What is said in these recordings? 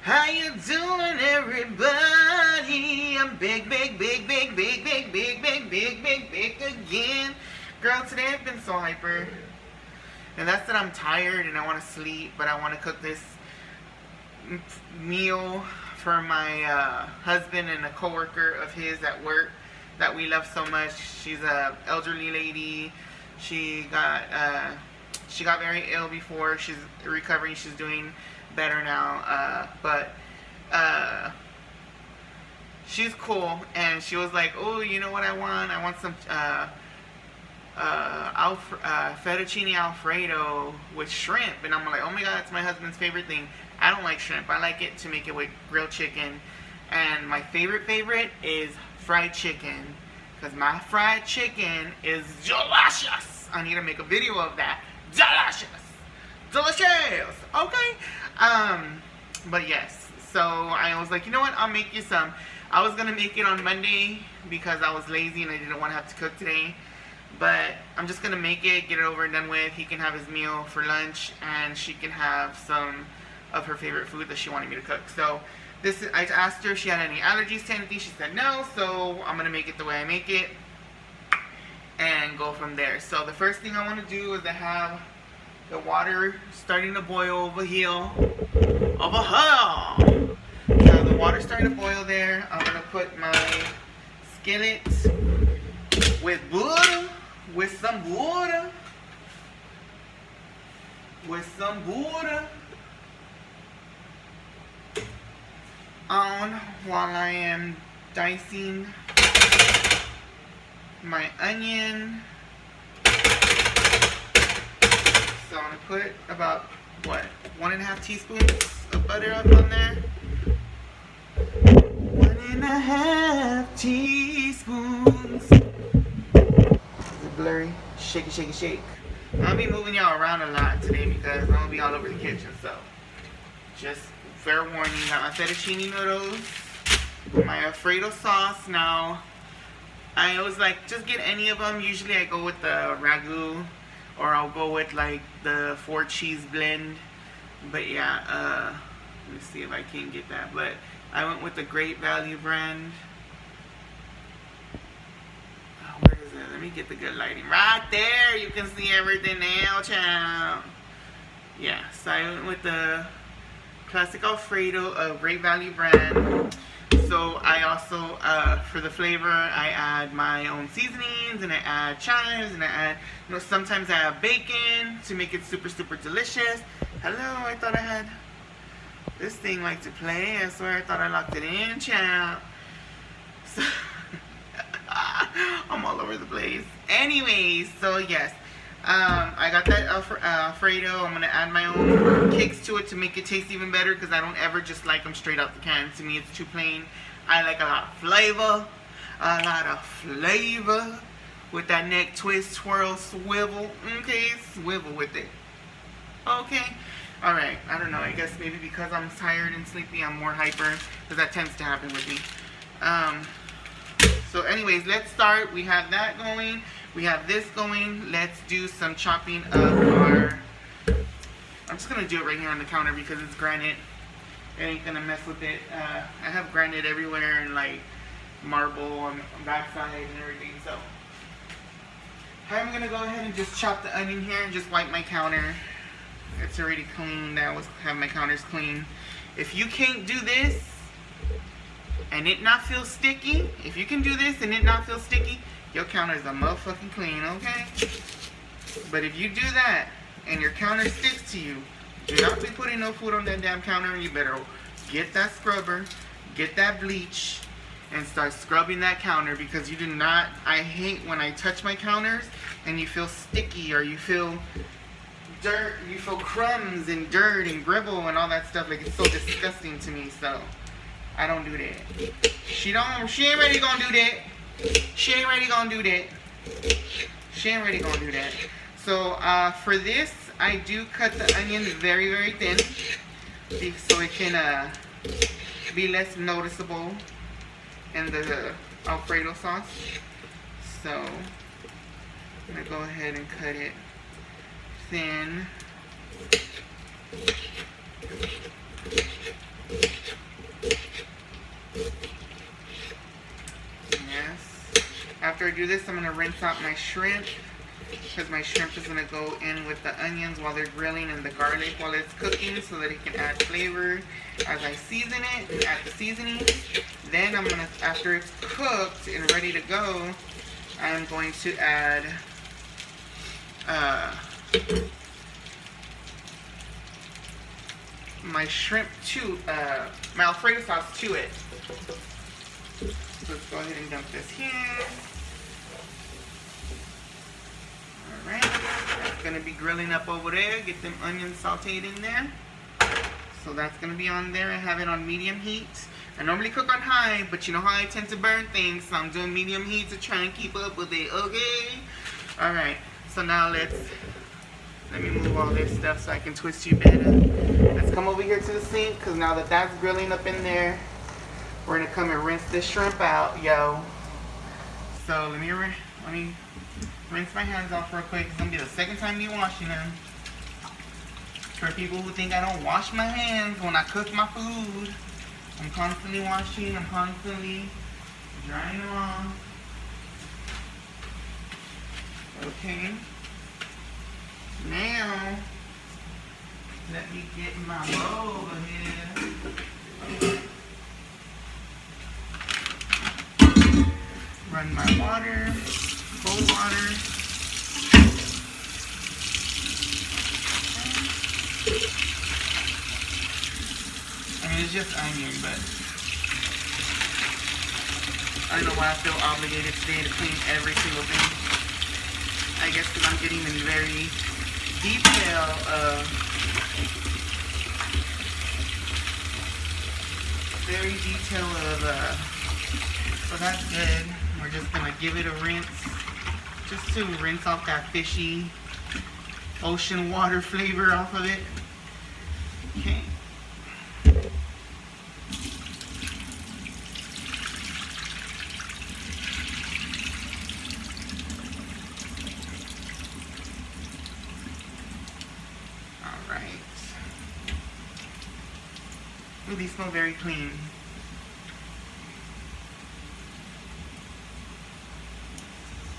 How you doing, everybody? I'm big again. Girl, today I've been so hyper. And that's that I'm tired and I want to sleep, but I want to cook this meal for my husband and a coworker of his at work that we love so much. She's an elderly lady. She got very ill before. She's recovering. She's doing better now, but she's cool, and she was like, oh, you know what I want some fettuccine Alfredo with shrimp. And I'm like, oh my god, that's my husband's favorite thing. I don't like shrimp. I like it to make it with grilled chicken, and my favorite is fried chicken, because my fried chicken is delicious. I need to make a video of that. Delicious. Okay. But yes, so I was like, you know what, I'll make you some. I was gonna make it on Monday because I was lazy and I didn't want to have to cook today, but I'm just gonna make it, get it over and done with. He can have his meal for lunch, and she can have some of her favorite food that she wanted me to cook. So I asked her if she had any allergies to anything. She said no, so I'm gonna make it the way I make it and go from there. So the first thing I want to do is I have the water starting to boil over here. So the water's starting to boil there. I'm gonna put my skillet with butter, with some butter on while I am dicing my onion. So I'm gonna put about, what, 1.5 teaspoons of butter up on there. 1.5 teaspoons. Is it blurry? Shake it, shake it, shake. I'll be moving y'all around a lot today because I'm gonna be all over the kitchen. So just fair warning. Got my fettuccine noodles, my Alfredo sauce. Now I always like, just get any of them. Usually I go with the ragu, or I'll go with like the 4-cheese blend. But yeah, let me see if I can get that. But I went with the Great Value brand. Oh, where is it? Let me get the good lighting. Right there, you can see everything now, child. Yeah, so I went with the classic Alfredo, Great Value brand. So I also, for the flavor, I add my own seasonings, and I add chives, and I add, sometimes I add bacon to make it super, super delicious. Hello, I thought I had this thing like to play. I swear I thought I locked it in, child. So I'm all over the place. Anyways, so yes. I got that Alfredo. I'm going to add my own kicks to it to make it taste even better, because I don't ever just like them straight out the can. To me, it's too plain. I like a lot of flavor. With that neck twist, twirl, swivel. Okay, swivel with it. Okay. Alright, I don't know. I guess maybe because I'm tired and sleepy, I'm more hyper, because that tends to happen with me. So anyways, let's start. We have that going. We have this going. Let's do some chopping of our... I'm just going to do it right here on the counter because it's granite. It ain't going to mess with it. I have granite everywhere, and like marble on the backside and everything. So I'm going to go ahead and just chop the onion here and just wipe my counter. It's already clean. I always have my counters clean. If you can't do this and it not feel sticky, if you can do this and it not feel sticky, your counter is a motherfucking clean, okay? But if you do that and your counter sticks to you, do not be putting no food on that damn counter, and you better get that scrubber, get that bleach, and start scrubbing that counter, because you do not... I hate when I touch my counters and you feel sticky, or you feel dirt, you feel crumbs and dirt and gribble and all that stuff. Like, it's so disgusting to me, so I don't do that. She ain't ready gonna do that. She ain't ready gonna do that. She ain't ready gonna do that. So for this, I do cut the onion very, very thin, so it can be less noticeable in the Alfredo sauce. So I'm gonna go ahead and cut it thin. do this, I'm going to rinse out my shrimp, because my shrimp is going to go in with the onions while they're grilling and the garlic while it's cooking, so that it can add flavor as I season it, add the seasoning. Then I'm going to, after it's cooked and ready to go, I'm going to add my shrimp to, my Alfredo sauce to it. So let's go ahead and dump this here. Alright, that's going to be grilling up over there. Get them onions sauteed in there. So that's going to be on there. I have it on medium heat. I normally cook on high, but you know how I tend to burn things, so I'm doing medium heat to try and keep up with it, okay? Alright, so now let me move all this stuff so I can twist you better. Let's come over here to the sink, because now that that's grilling up in there, we're going to come and rinse this shrimp out, yo. So let me rinse my hands off real quick. It's going to be the second time me washing them. For people who think I don't wash my hands when I cook my food, I'm constantly washing, I'm constantly drying them off. Okay. Now, let me get my bowl over here. Run my water, cold water. I mean, it's just onion, but I don't know why I feel obligated today to clean every single thing. I guess because I'm getting in very detail so that's good. We're just gonna give it a rinse, just to rinse off that fishy ocean water flavor off of it. Okay. Ooh, these smell very clean.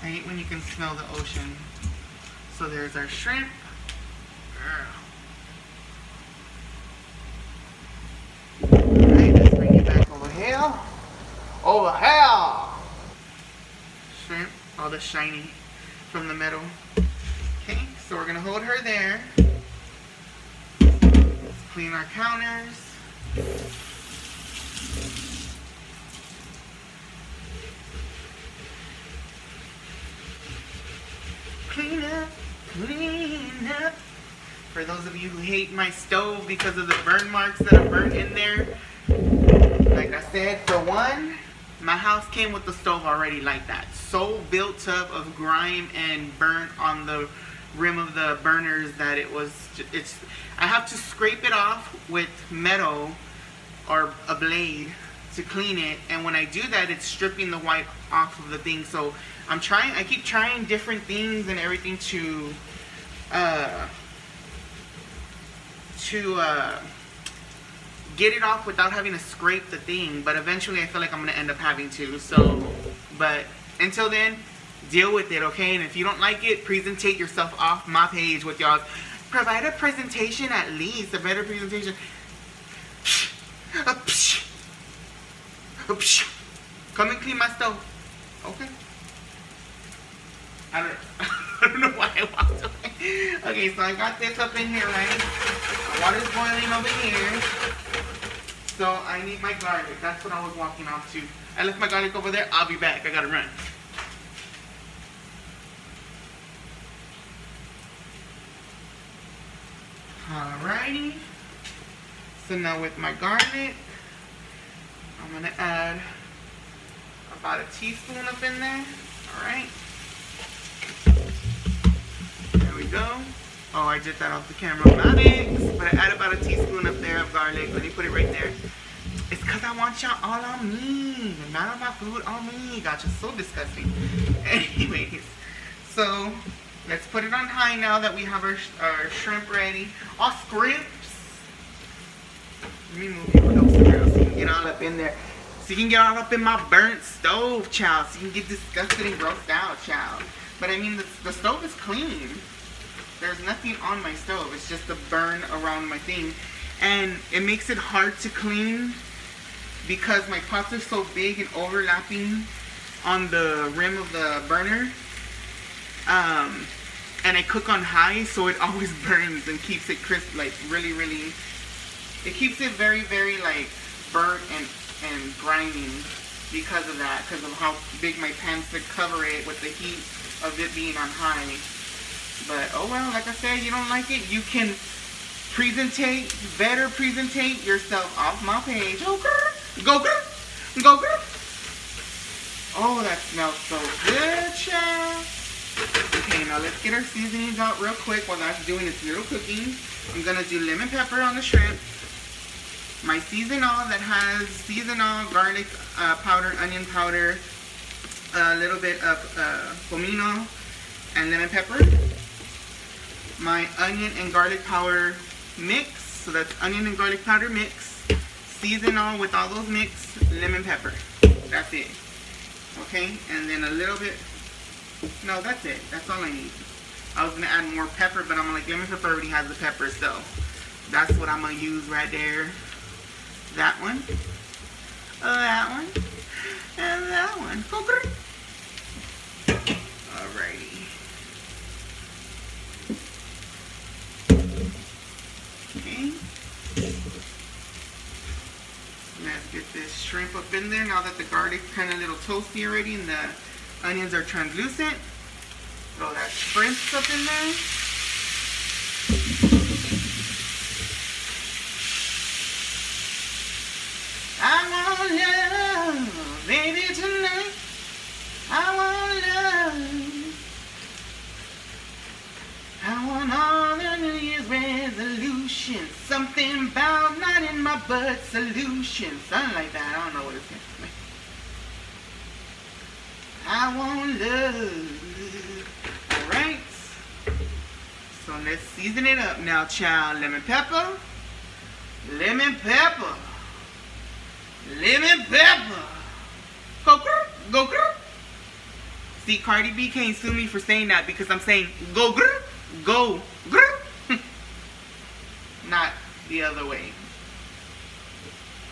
I hate when you can smell the ocean. So there's our shrimp. Alright, let's bring it back over here. Over here! Shrimp, all the shiny from the metal. Okay, so we're gonna hold her there. Let's clean our counters. Clean up, clean up. For those of you who hate my stove because of the burn marks that are burnt in there, like I said, for one, my house came with the stove already like that. So built up of grime and burnt on the rim of the burners that I have to scrape it off with metal or a blade to clean it, and when I do that, it's stripping the white off of the thing. So I keep trying different things and everything to get it off without having to scrape the thing, but eventually I feel like I'm gonna end up having to. So, but until then, deal with it, okay? And if you don't like it, presentate yourself off my page with y'all. Provide a presentation, at least a better presentation. Come and clean my stove, okay? I don't know why I walked away. Okay, so I got this up in here, right? The water's boiling over here. So I need my garlic. That's what I was walking off to. I left my garlic over there. I'll be back. I gotta run. Alrighty. So now with my garlic, I'm gonna add about a teaspoon up in there. Alright. There we go. Oh, I did that off the camera. But I add about a teaspoon up there of garlic. Let me put it right there. It's because I want y'all all on me. Not on my food, on me. Gotcha. So disgusting. Anyways. So, let's put it on high now that we have our shrimp ready. Our scrimps. Let me move you closer so you can get all up in there. So you can get all up in my burnt stove, child. So you can get disgusted and grossed out, child. But I mean, the stove is clean. There's nothing on my stove. It's just the burn around my thing. And it makes it hard to clean because my pots are so big and overlapping on the rim of the burner. And I cook on high, so it always burns and keeps it crisp, like really, really. It keeps it very, very like burnt and grinding because of that, because of how big my pans to cover it with the heat of it being on high. But oh well, like I said, you don't like it, you can better presentate yourself off my page. Oh, girl, go, girl. Oh, that smells so good, child. Okay, now let's get our seasonings out real quick while that's doing its little cooking. I'm gonna do lemon pepper on the shrimp. My seasonal that has seasonal, garlic powder, onion powder, a little bit of comino and lemon pepper. My onion and garlic powder mix, so that's onion and garlic powder mix, seasonal with all those mix, lemon pepper. That's it. Okay, and then a little bit. No, that's it. That's all I need. I was gonna add more pepper, but I'm like, lemon pepper already has the pepper, so that's what I'm gonna use right there. That one, that one, and that one. Alrighty. Okay. Let's get this shrimp up in there now that the garlic's kind of a little toasty already and the onions are translucent. Throw that shrimp up in there. I want love, baby, tonight. I want love. I want all the New Year's resolutions. Something about not in my butt solutions. Something like that. I don't know what it's saying. I want love. Alright. So let's season it up now, child. Lemon pepper. Lemon pepper. Lemon pepper. Go, go, go. See, Cardi B can't sue me for saying that because I'm saying go, go, not the other way.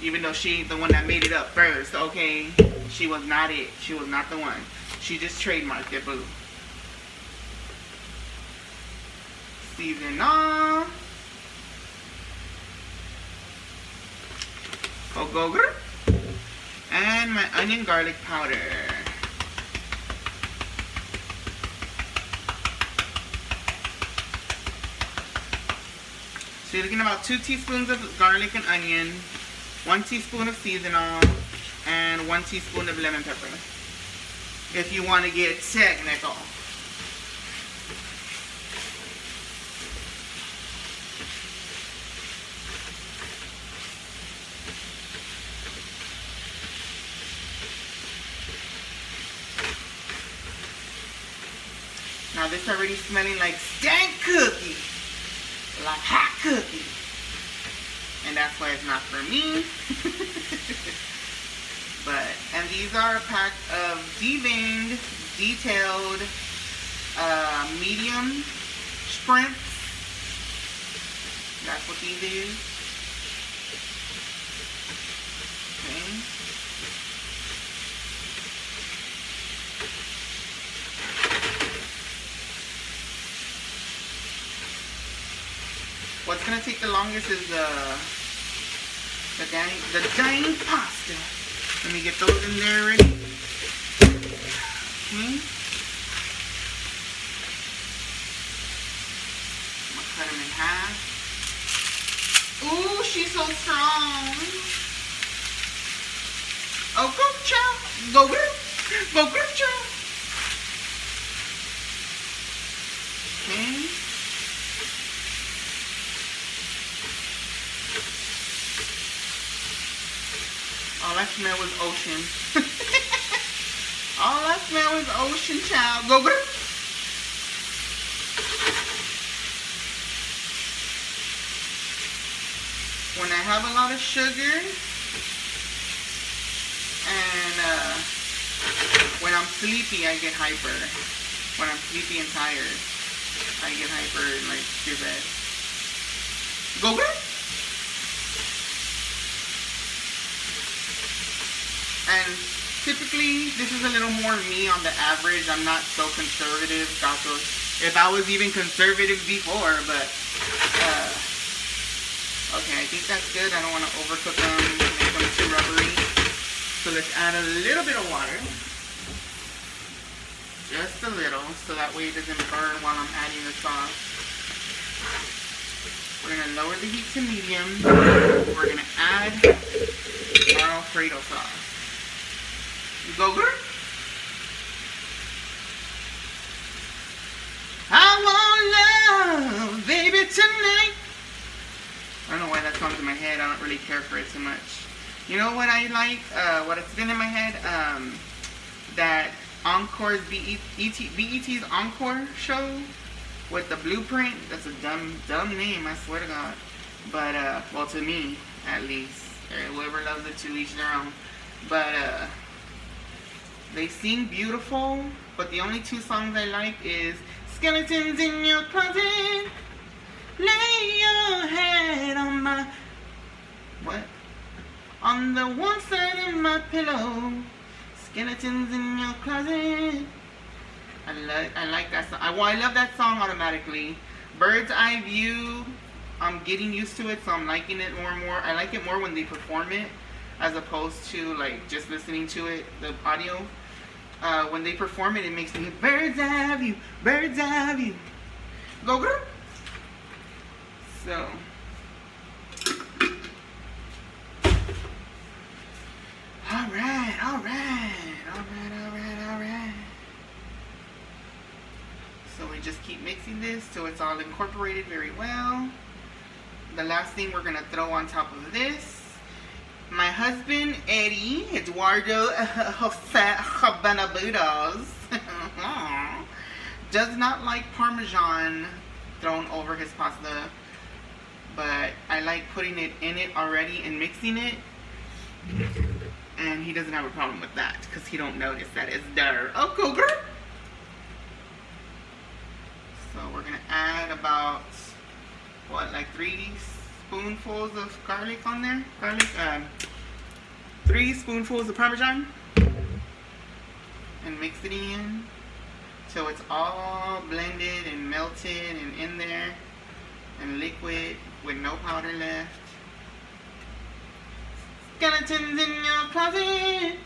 Even though she ain't the one that made it up first, okay? She was not it. She was not the one. She just trademarked it, boo. Season on. Go. And my onion garlic powder. So you're looking at about 2 teaspoons of garlic and onion, 1 teaspoon of seasonal, and 1 teaspoon of lemon pepper. If you want to get technical. Now this already smelling like stank cookie. Like hot cookie. And that's why it's not for me. And these are a pack of deveined, detailed, medium sprints. That's what these is. Okay. What's gonna take the longest is the dang pasta. Let me get those in there already. Okay. I'm gonna cut them in half. Ooh, she's so strong. Oh, go, child. Go, child. Okay. All I smell was ocean. All I smell was ocean, child. Go. When I have a lot of sugar, And when I'm sleepy, I get hyper. When I'm sleepy and tired, I get hyper and like stupid. Go girl. And typically, this is a little more me on the average. I'm not so conservative. If I was even conservative before, but okay, I think that's good. I don't want to overcook them, make them too rubbery. So let's add a little bit of water. Just a little, so that way it doesn't burn while I'm adding the sauce. We're going to lower the heat to medium. We're going to add our Alfredo sauce. Go girl. I want love, baby, tonight. I don't know why that song's in my head. I don't really care for it too much. You know what I like? What it's been in my head? That Encore's BET's Encore show with the Blueprint. That's a dumb name, I swear to God. But, well, to me, at least. Whoever loves it, to each their own. But, they sing beautiful, but the only two songs I like is Skeletons in Your Closet, lay your head on my, what? On the one side of my pillow, skeletons in your closet. I like that song. I love that song automatically. Bird's Eye View, I'm getting used to it, so I'm liking it more and more. I like it more when they perform it, as opposed to like just listening to it, the audio. When they perform it, it makes me bird's eye view, bird's eye view. Go girl. So all right. So we just keep mixing this till it's all incorporated very well. The last thing we're gonna throw on top of this, my husband Eddie Eduardo Habanabudos does not like Parmesan thrown over his pasta, but I like putting it in it already and mixing it, and he doesn't have a problem with that because he don't notice that it's there. Oh, cool girl. So we're gonna add about what, like 3 spoonfuls of garlic on there. 3 spoonfuls of Parmesan, and mix it in so it's all blended and melted and in there and liquid with no powder left. Skeletons in your closet,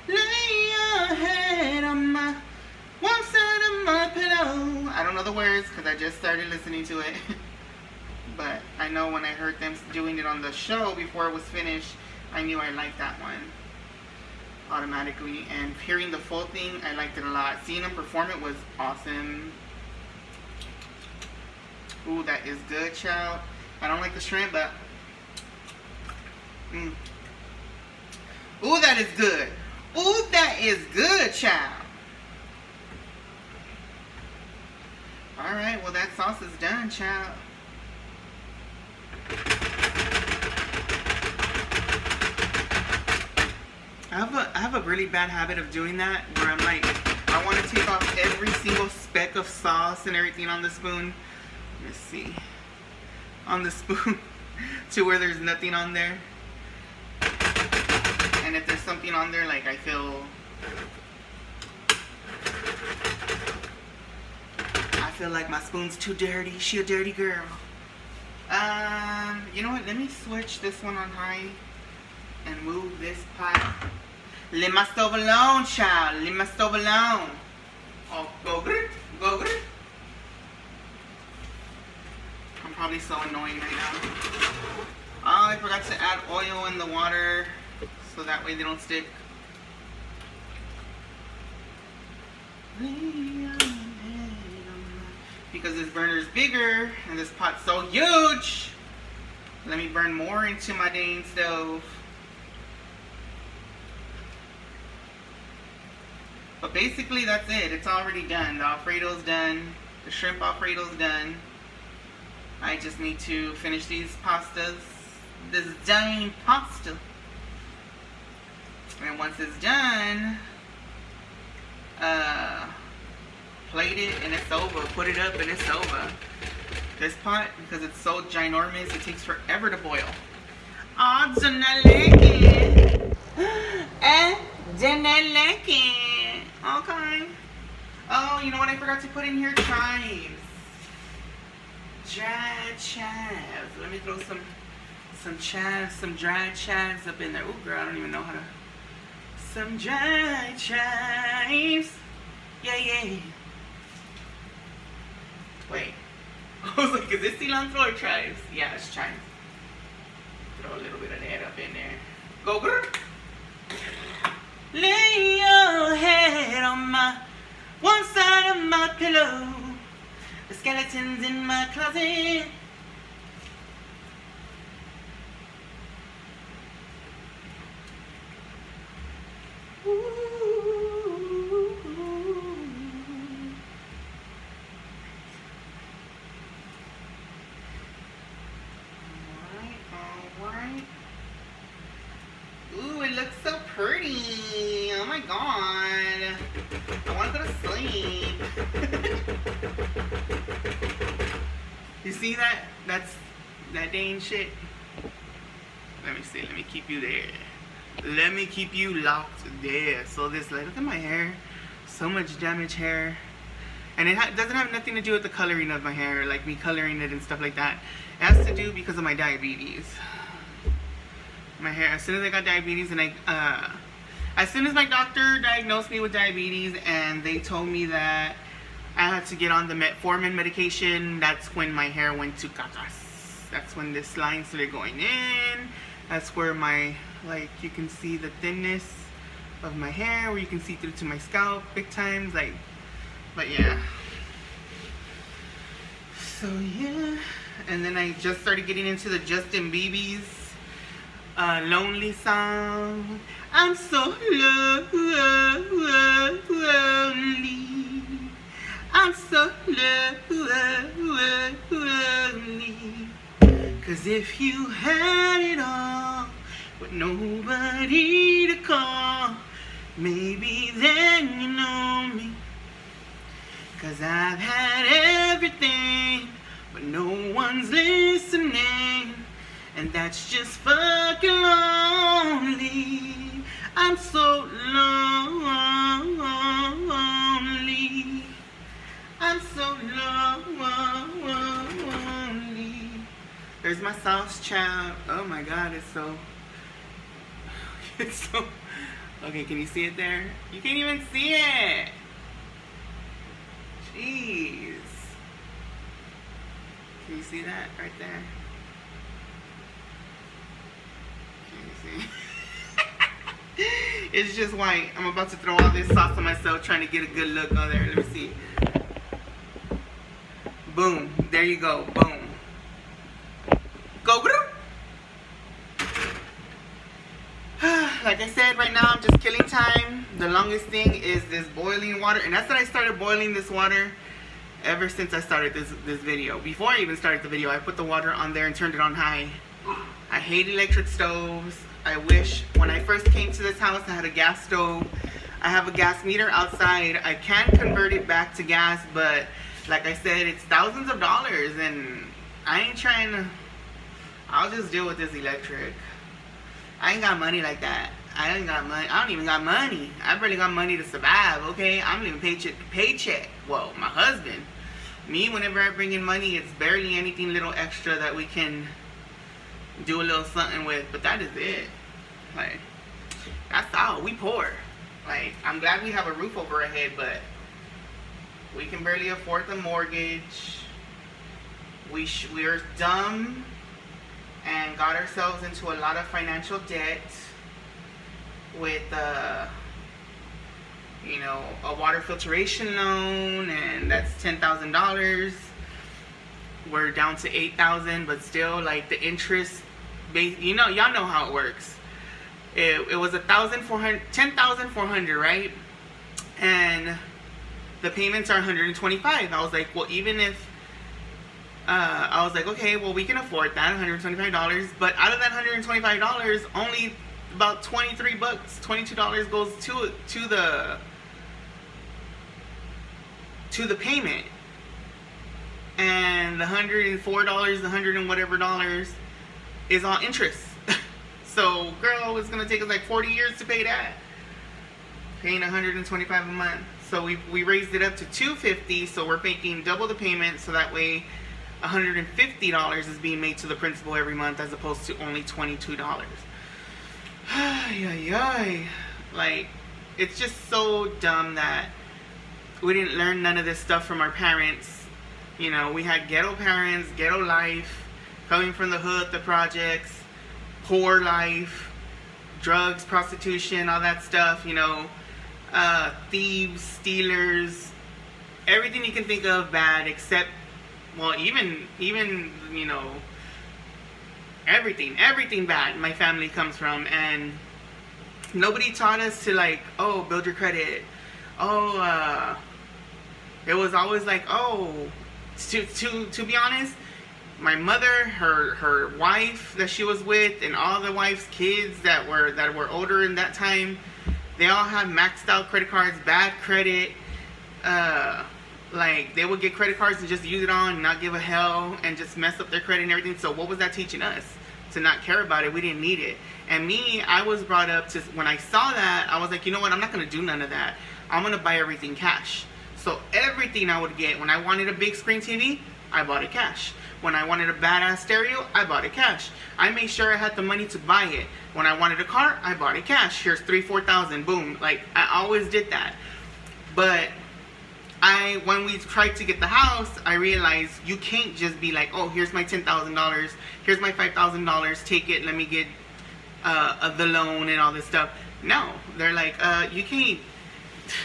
lay your head on my one side of my pillow. I don't know the words because I just started listening to it. But I know when I heard them doing it on the show before it was finished, I knew I liked that one automatically. And hearing the full thing, I liked it a lot. Seeing them perform it was awesome. Ooh, that is good, child. I don't like the shrimp, but ooh, that is good. Ooh, that is good, child. Alright, well that sauce is done, child. I have a really bad habit of doing that, where I'm like, I want to take off every single speck of sauce and everything on the spoon. Let's see. On the spoon to where there's nothing on there. And if there's something on there, like I feel like my spoon's too dirty. She a dirty girl. You know what? Let me switch this one on high and move this pot. Leave my stove alone, child. Leave my stove alone. Oh, go good. Go good. I'm probably so annoying right now. Oh, I forgot to add oil in the water so that way they don't stick. Because this burner is bigger and this pot's so huge, let me burn more into my dang stove. But basically that's it. It's already done. The Alfredo's done. The shrimp Alfredo's done. I just need to finish these pastas. This dang pasta. And once it's done, plate it and it's over. Put it up and it's over. This pot, because it's so ginormous, it takes forever to boil. Oh, didn't like it. Didn't like it. Okay. Oh, you know what I forgot to put in here? Chives. Dried chives. Let me throw some chives, some dried chives up in there. Ooh, girl, I don't even know how to. Some dried chives. Yeah, yeah. Wait. I was like, is this cilantro or chives? Yeah, it's chives. Throw a little bit of that up in there. Go, girl. Lay your head on my one side of my pillow. The skeleton's in my closet. Alright. Ooh, it looks so pretty. Oh my god. I want to go to sleep. You see that? That's that dang shit. Let me see. Let me keep you there. Let me keep you locked there. So this, like, look at my hair. So much damaged hair. And it doesn't have nothing to do with the coloring of my hair, like me coloring it and stuff like that. It has to do because of my diabetes. My hair, as soon as I got diabetes and as soon as my doctor diagnosed me with diabetes and they told me that I had to get on the metformin medication, that's when my hair went to cacas. That's when this line started going in. That's where my, like, you can see the thinness of my hair, where you can see through to my scalp big times, like, but yeah. So yeah, and then I just started getting into the Justin Bieber's lonely song. I'm so lonely. I'm so lonely. 'Cause if you had it all, with nobody to call, maybe then you know me. 'Cause I've had everything, but no one's listening. And that's just fucking lonely. I'm so lonely. I'm so lonely. There's my sauce child. Oh my god, it's so... It's so... Okay, can you see it there? You can't even see it. Jeez. Can you see that right there? It's just white. I'm about to throw all this sauce on myself, trying to get a good look on there. Let me see. Boom. There you go. Boom. Go. Like I said, right now I'm just killing time. The longest thing is this boiling water, and that's when I started boiling this water. Ever since I started this video. Before I even started the video, I put the water on there and turned it on high. I hate electric stoves. I wish when I first came to this house I had a gas stove. I have a gas meter outside. I can convert it back to gas, but like I said, it's thousands of dollars and I ain't trying to... I'll just deal with this electric. I ain't got money like that. I ain't got money. I don't even got money. I barely got money to survive, okay? I'm living paycheck to paycheck. Well, my husband. Me, whenever I bring in money, it's barely anything little extra that we can do a little something with, but that is it. Like, that's all. We poor. Like, I'm glad we have a roof over our head, but we can barely afford the mortgage. We're dumb and got ourselves into a lot of financial debt with you know, a water filtration loan, and that's $10,000. We're down to $8,000, but still, like, the interest base, you know, y'all know how it works. It was $10,400, right? And the payments are $125. I was like, well, even if I was like, okay, well, we can afford that, $125. But out of that $125, only about 23 bucks, $22 goes to the payment, and the $104, the $100 and whatever dollars is all interest. So, girl, it's gonna take us like 40 years to pay that. Paying $125 a month. So we raised it up to $250. So we're making double the payment. So that way, $150 is being made to the principal every month, as opposed to only $22. Like, it's just so dumb that we didn't learn none of this stuff from our parents. You know, we had ghetto parents, ghetto life, coming from the hood, the projects, poor life, drugs, prostitution, all that stuff, you know, thieves, stealers, everything you can think of bad, except, well, even, you know, everything bad my family comes from. And nobody taught us to, like, oh, build your credit. Oh, it was always like, oh, to be honest, my mother, her wife that she was with, and all the wife's kids that were older in that time, they all had maxed out credit cards, bad credit. Like, they would get credit cards and just use it on, not give a hell, and just mess up their credit and everything. So what was that teaching us? To not care about it. We didn't need it. And me, I was brought up to, when I saw that, I was like, you know what, I'm not going to do none of that. I'm going to buy everything cash. So everything I would get, when I wanted a big screen TV, I bought it cash. When I wanted a badass stereo, I bought it cash. I made sure I had the money to buy it. When I wanted a car, I bought it cash. Here's $3,000-$4,000, boom. Like, I always did that. But when we tried to get the house, I realized you can't just be like, oh, here's my $10,000, here's my $5,000, take it, let me get the loan and all this stuff. No, they're like, you can't.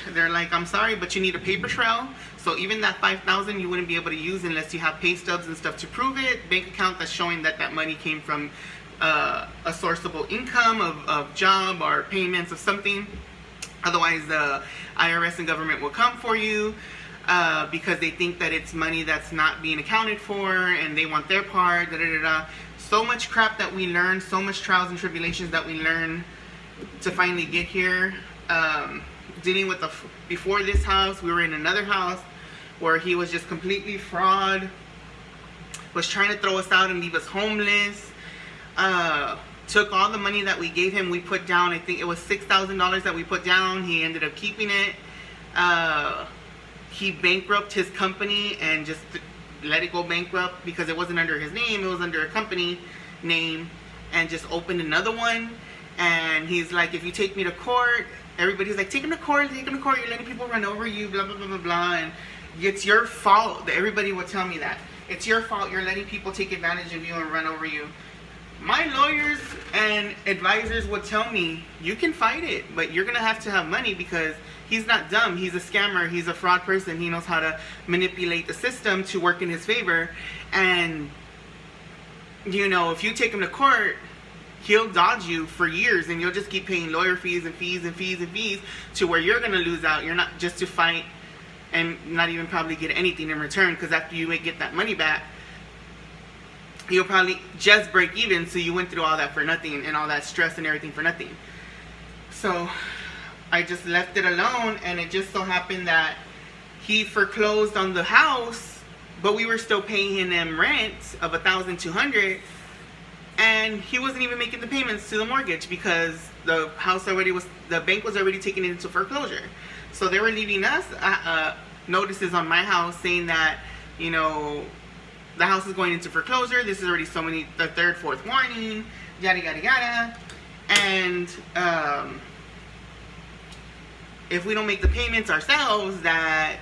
They're like, I'm sorry, but you need a paper trail. So even that $5,000 you wouldn't be able to use unless you have pay stubs and stuff to prove it. Bank account that's showing that money came from a sourceable income of job or payments of something. Otherwise, the IRS and government will come for you because they think that it's money that's not being accounted for and they want their part. So much crap that we learn, so much trials and tribulations that we learn to finally get here. Dealing with before this house, we were in another house where he was just completely fraud, was trying to throw us out and leave us homeless. Took all the money that we gave him. We put down, I think it was $6,000 that we put down. He ended up keeping it. He bankrupted his company and just let it go bankrupt because it wasn't under his name. It was under a company name, and just opened another one. And he's like, if you take me to court, everybody's like, take him to court, you're letting people run over you, blah, blah, blah, blah, blah. And it's your fault. Everybody would tell me that. It's your fault. You're letting people take advantage of you and run over you. My lawyers and advisors would tell me, you can fight it, but you're going to have money because he's not dumb. He's a scammer. He's a fraud person. He knows how to manipulate the system to work in his favor. And, you know, if you take him to court, he'll dodge you for years and you'll just keep paying lawyer fees and fees and fees and fees to where you're going to lose out. You're not just to fight and not even probably get anything in return, because after you may get that money back, you'll probably just break even. So you went through all that for nothing and all that stress and everything for nothing. So I just left it alone, and it just so happened that he foreclosed on the house, but we were still paying him rent of $1,200. And he wasn't even making the payments to the mortgage because the house the bank was already taking it into foreclosure. So they were leaving us notices on my house saying that, you know, the house is going into foreclosure. This is already the third, fourth warning, yada, yada, yada. And if we don't make the payments ourselves, that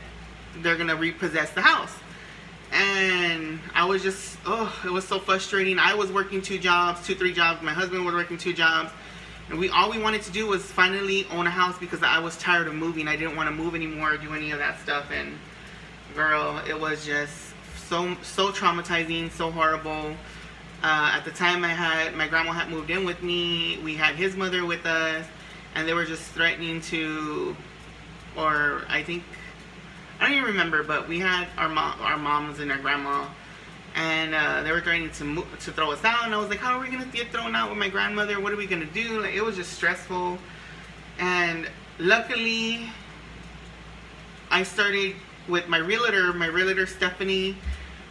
they're going to repossess the house. And I was just, it was so frustrating. I was working 3 jobs. My husband was working 2 jobs. And all we wanted to do was finally own a house because I was tired of moving. I didn't want to move anymore or do any of that stuff. And girl, it was just so traumatizing, so horrible. At the time my grandma had moved in with me. We had his mother with us. And they were just threatening to, or I don't even remember, but we had our moms and our grandma and they were threatening to throw us out. And I was like, how are we gonna get thrown out with my grandmother? What are we gonna do? Like, it was just stressful. And luckily, I started with my realtor. My realtor, Stephanie,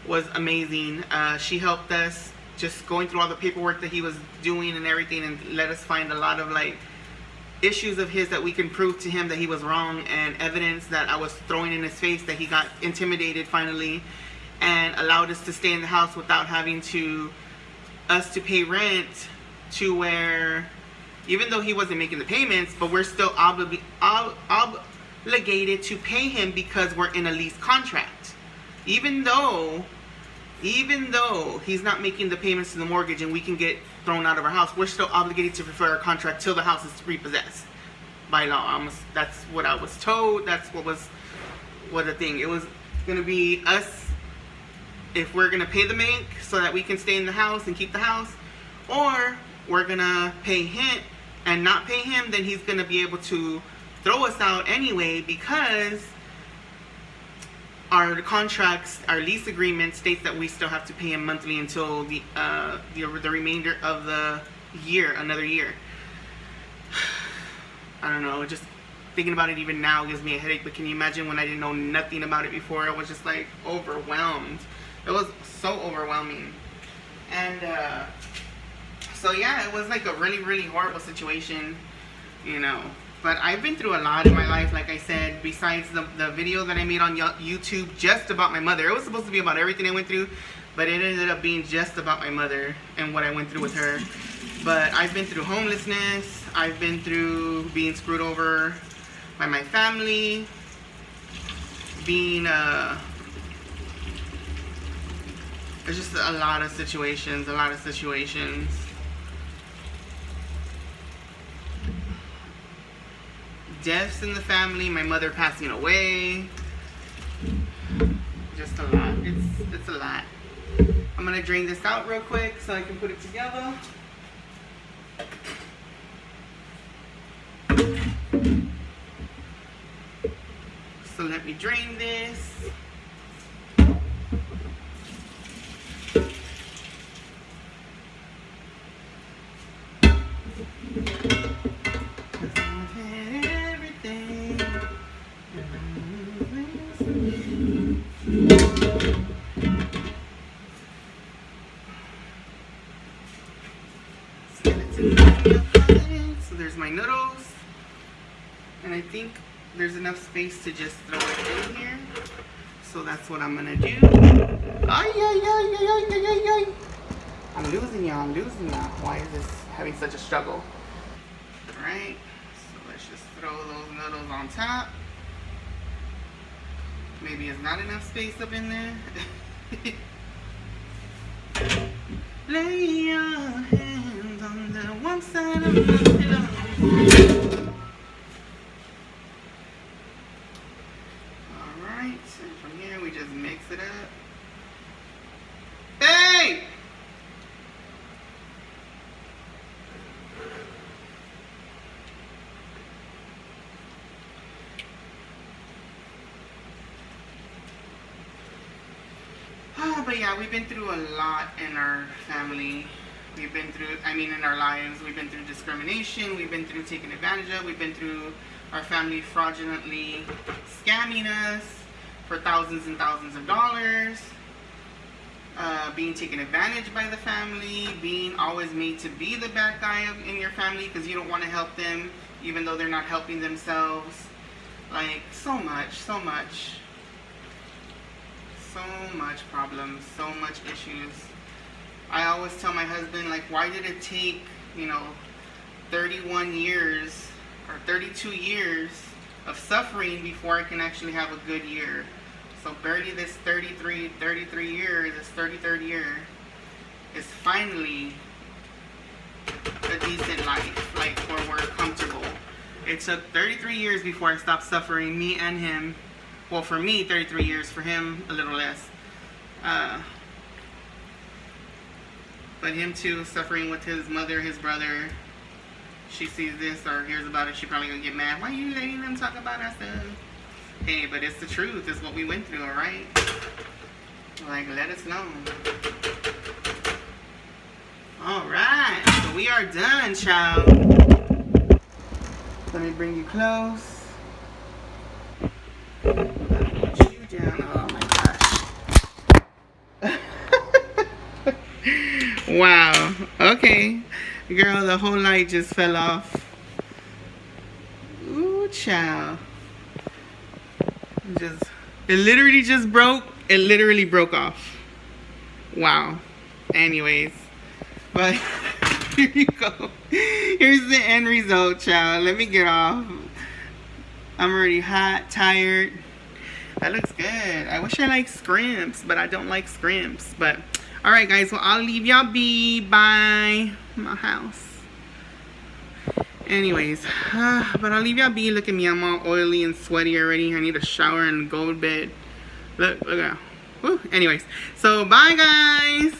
was amazing. She helped us just going through all the paperwork that he was doing and everything, and let us find a lot of like issues of his that we can prove to him that he was wrong, and evidence that I was throwing in his face that he got intimidated finally, and allowed us to stay in the house without having us to pay rent, to where even though he wasn't making the payments, but we're still obligated to pay him because we're in a lease contract. Even though he's not making the payments to the mortgage and we can get thrown out of our house, we're still obligated to fulfill our contract till the house is repossessed by law. That's what I was told. That's what the thing. It was going to be us, if we're going to pay the bank so that we can stay in the house and keep the house, or we're going to pay him and not pay him, then he's going to be able to throw us out anyway, because our contracts, our lease agreement states that we still have to pay him monthly until the remainder of the year, another year. I don't know, just thinking about it even now gives me a headache, but can you imagine when I didn't know nothing about it before? I was just like overwhelmed. It was so overwhelming. And so yeah, it was like a really, really horrible situation, you know. But I've been through a lot in my life, like I said, besides the video that I made on YouTube just about my mother. It was supposed to be about everything I went through, but it ended up being just about my mother and what I went through with her. But I've been through homelessness. I've been through being screwed over by my family. There's just a lot of situations, Deaths in the family, my mother passing away. Just a lot. It's a lot. I'm gonna drain this out real quick so I can put it together. So let me drain this. So there's my noodles, and I think there's enough space to just throw it in here. So that's what I'm gonna do. Ay, ay, ay, ay, ay, ay, ay. I'm losing y'all. Why is this having such a struggle? Alright, so let's just throw those noodles on top. Maybe it's not enough space up in there. Lay your hands on the one side of the pillow. Alright, and from here we just mix it up. Hey! But yeah, we've been through a lot in our family. We've been through, in our lives, we've been through discrimination, we've been through taking advantage of, we've been through our family fraudulently scamming us for thousands and thousands of dollars, being taken advantage by the family, being always made to be the bad guy in your family because you don't want to help them, even though they're not helping themselves. Like, so much problems, so much issues. I always tell my husband, like, why did it take, 31 years or 32 years of suffering before I can actually have a good year? So barely this 33 years, this 33rd year is finally a decent life, like where we're comfortable. It took 33 years before I stopped suffering, me and him. Well, for me, 33 years. For him, a little less. But him too, suffering with his mother, his brother. She sees this or hears about it, she probably gonna get mad. Why are you letting them talk about our stuff? Hey, but it's the truth. It's what we went through, alright? Like, let us know. Alright, so we are done, child. Let me bring you close. Put you down. Oh my gosh. Wow. Okay. Girl, the whole light just fell off. Ooh, child. It literally just broke. It literally broke off. Wow. Anyways. But here you go. Here's the end result, child. Let me get off. I'm already hot, tired. That looks good. I wish I liked scrimps, but I don't like scrimps. But alright guys, well I'll leave y'all be. Bye. My house. Anyways, but I'll leave y'all be. Look at me, I'm all oily and sweaty already. I need a shower and go to bed. Look at that. Woo. Anyways, so bye guys.